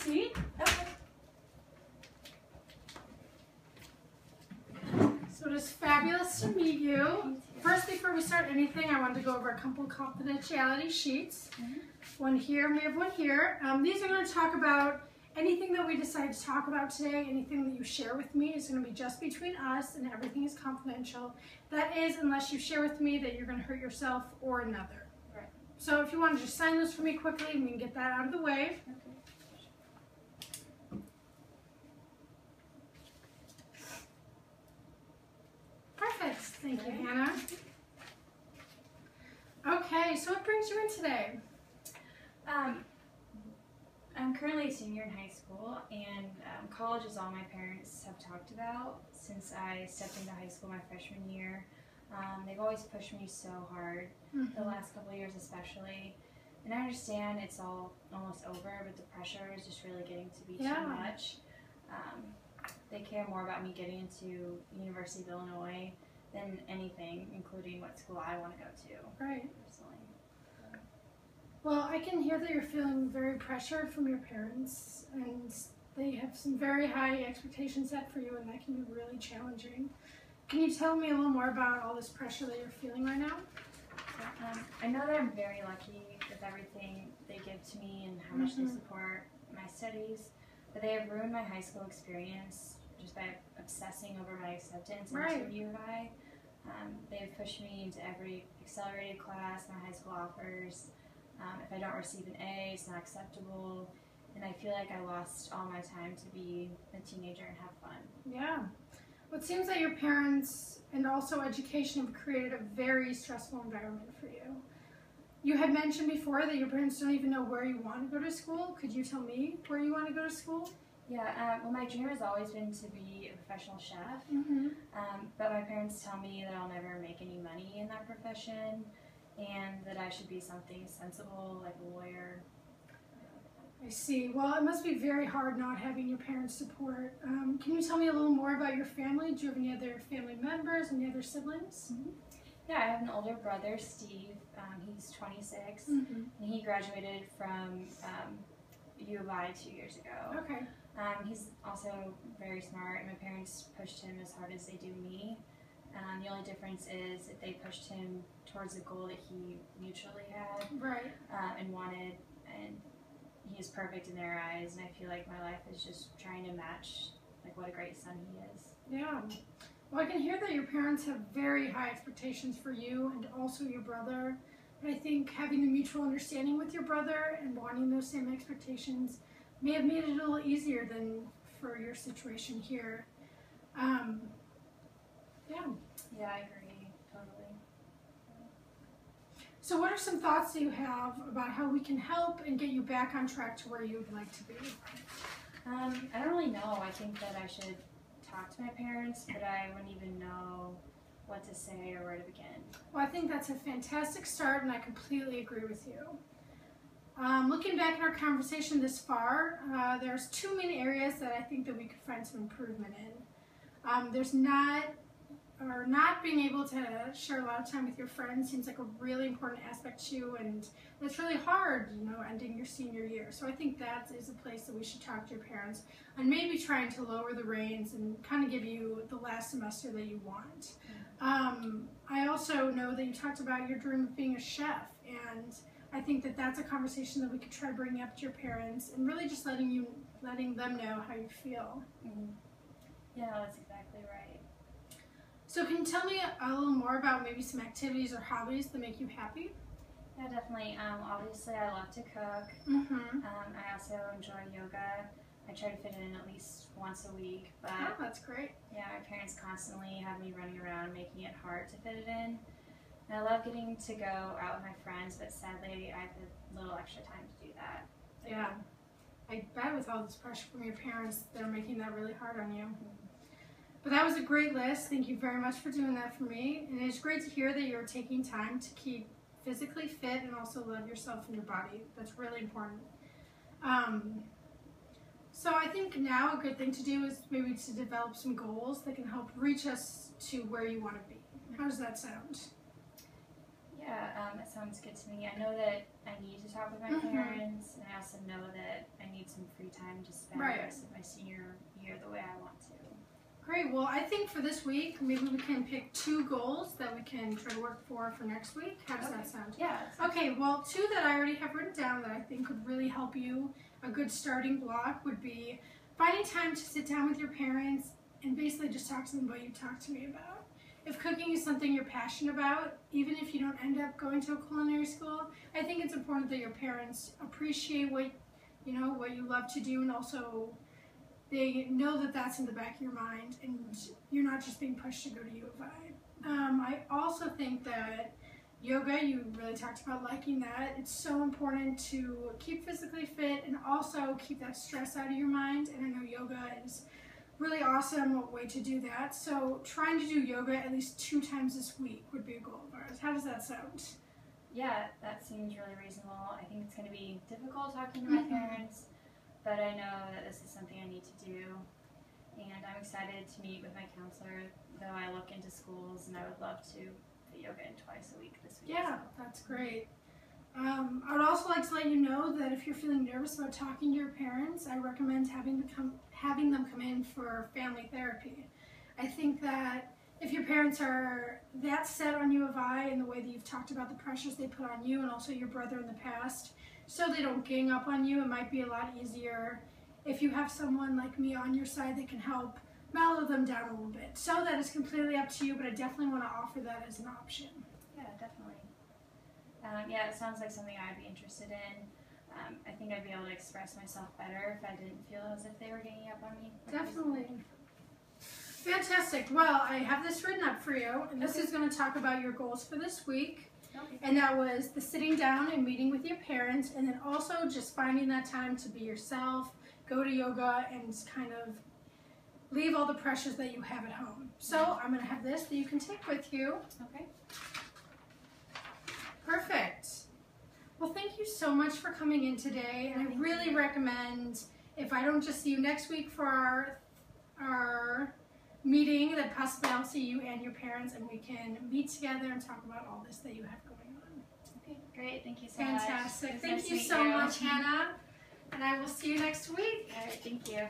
seat. Okay. So it is fabulous to meet you. First, before we start anything, I wanted to go over a couple confidentiality sheets. One here, and we have one here. These are going to talk about anything that we decide to talk about today. Anything that you share with me is going to be just between us, and everything is confidential. That is, unless you share with me that you're going to hurt yourself or another. Right. So if you want to just sign those for me quickly, and we can get that out of the way. Okay. Perfect. Thank you, Hannah. Okay, so what brings you in today? I'm currently a senior in high school, and college is all my parents have talked about since I stepped into high school my freshman year. They've always pushed me so hard, the last couple of years especially. And I understand it's all almost over, but the pressure is just really getting to be too much. They care more about me getting into University of Illinois than anything, including what school I want to go to. Right. Personally. Well, I can hear that you're feeling very pressured from your parents, and they have some very high expectations set for you, and that can be really challenging. Can you tell me a little more about all this pressure that you're feeling right now? I know that I'm very lucky with everything they give to me and how much they support my studies, but they have ruined my high school experience just by obsessing over my acceptance into U of I. They have pushed me into every accelerated class my high school offers. If I don't receive an A, it's not acceptable, and I feel like I lost all my time to be a teenager and have fun. Yeah. Well, it seems that your parents and also education have created a very stressful environment for you. You had mentioned before that your parents don't even know where you want to go to school. Could you tell me where you want to go to school? Yeah, well, my dream has always been to be a professional chef, but my parents tell me that I'll never make any money in that profession, and that I should be something sensible, like a lawyer. I see. Well, it must be very hard not having your parents' support. Can you tell me a little more about your family? Do you have any other family members, any other siblings? Yeah, I have an older brother, Steve. He's 26, and he graduated from U of I 2 years ago. Okay. He's also very smart, and my parents pushed him as hard as they do me. The only difference is that they pushed him towards a goal that he mutually had and wanted, and he is perfect in their eyes, and I feel like my life is just trying to match like what a great son he is. Yeah. Well, I can hear that your parents have very high expectations for you and also your brother. And I think having the mutual understanding with your brother and wanting those same expectations may have made it a little easier than for your situation here. Yeah, I agree, totally. So what are some thoughts that you have about how we can help and get you back on track to where you would like to be? I don't really know. I think that I should talk to my parents, but I wouldn't even know what to say or where to begin. Well, I think that's a fantastic start, and I completely agree with you. Looking back at our conversation this far, there's two main areas that I think that we could find some improvement in. There's not being able to share a lot of time with your friends seems like a really important aspect to you, and it's really hard, ending your senior year. So I think that is a place that we should talk to your parents and maybe trying to lower the reins and kind of give you the last semester that you want. I also know that you talked about your dream of being a chef, and I think that that's a conversation that we could try bringing up to your parents and really just letting them know how you feel. Yeah, that's exactly right. So can you tell me a little more about maybe some activities or hobbies that make you happy? Yeah, definitely. Obviously, I love to cook. I also enjoy yoga. I try to fit it in at least once a week. But that's great. Yeah, my parents constantly have me running around, making it hard to fit it in. And I love getting to go out with my friends, but sadly, I have a little extra time to do that. Yeah. I bet with all this pressure from your parents, they're making that really hard on you. But that was a great list. Thank you very much for doing that for me. And it's great to hear that you're taking time to keep physically fit and also love yourself and your body. That's really important. So I think now a good thing to do is maybe to develop some goals that can help reach us to where you want to be. How does that sound? Yeah, it sounds good to me. I know that I need to talk with my parents, and I also know that I need some free time to spend the rest of my senior year the way I want to. Great. Well, I think for this week, maybe we can pick 2 goals that we can try to work for next week. How does that sound? Yeah. Okay, well, 2 that I already have written down that I think could really help you, a good starting block would be finding time to sit down with your parents and basically just talk to them about what you talked to me about. If cooking is something you're passionate about, even if you don't end up going to a culinary school, I think it's important that your parents appreciate what you love to do, and also they know that that's in the back of your mind and you're not just being pushed to go to U of I. I also think that yoga, you really talked about liking that. It's so important to keep physically fit and also keep that stress out of your mind. And I know yoga is really awesome way to do that. So trying to do yoga at least 2 times this week would be a goal of ours. How does that sound? Yeah, that seems really reasonable. I think it's going to be difficult talking to my parents, but I know that this is something I need to do, and I'm excited to meet with my counselor, though I look into schools, and I would love to fit yoga in twice a week this week. Yeah, that's great. I would also like to let you know that if you're feeling nervous about talking to your parents, I recommend having them come in for family therapy. I think that if your parents are that set on U of I in the way that you've talked about the pressures they put on you and also your brother in the past, so they don't gang up on you, it might be a lot easier if you have someone like me on your side that can help mellow them down a little bit. So that is completely up to you, but I definitely want to offer that as an option. Yeah, definitely. Yeah, it sounds like something I'd be interested in. I think I'd be able to express myself better if I didn't feel as if they were ganging up on me. Definitely. Fantastic. Well, I have this written up for you, and this is going to talk about your goals for this week. Okay. And that was the sitting down and meeting with your parents, and then also just finding that time to be yourself, go to yoga, and kind of leave all the pressures that you have at home. So I'm going to have this that you can take with you. Okay. Perfect. Well, thank you so much for coming in today, and I really recommend, if I don't just see you next week for our meeting, that possibly I'll see you and your parents, and we can meet together and talk about all this that you have going on. Okay, great. Thank you so much. Fantastic. Thank you so much, Hannah, and I will see you next week. All right, thank you.